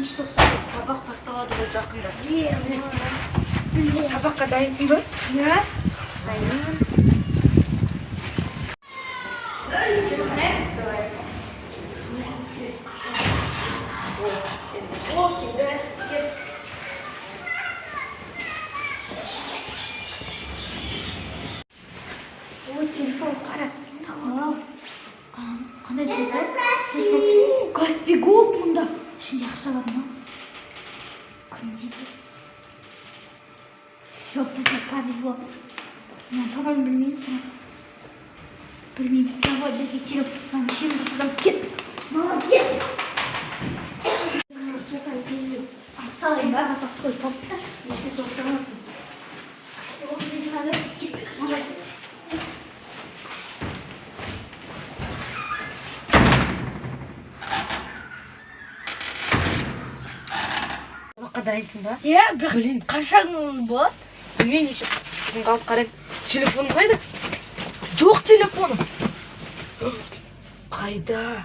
5 тоқсанда сабақ басталады ғой жақында. Сабаққа дайынсың ба? Иә. Дайынмын. Телефон қара. Тамам. Қандай телефон? Каспий Голд мұнда. Ішінде ақша бар ма? Күндейміз. Все, бізде повезло. По-моему, білмейміз бұны. Білмейміз. Давай, бізге телефон. Машина жасадамыз. Кет. Молодец. Салайын ба? Атақ қой топты. Ешке тоқтамасын. Сабаққа дайынсың ба? Иә, бірақ қанша күн болады? Білмеймін неше күн қалып қараймын. Телефоным қайда? Жоқ телефоным. Қайда?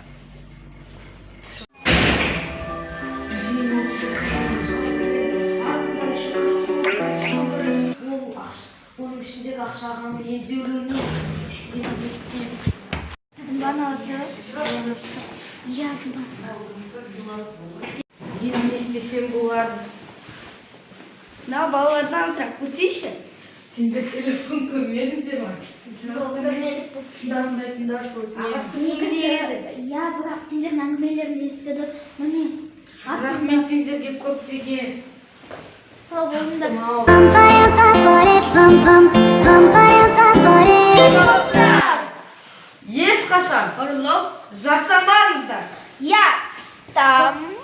Оның ішіндегі ақшаға не деулене? Бана алды. Иә, Енді не істесем болады? На балалардан сұрап көтейші. Сендер телефон көрмедіңдер ма? Жоқ, көрмедік біз. Шыдамдайтындар шөлтіне. Негізі, иә, бірақ сендердің әңгімелеріңді естідік. Міне. Рахмет сендерге көптеген. Сау болыңдар. Ешқашан Ұрлық. жасамаңыздар. Я там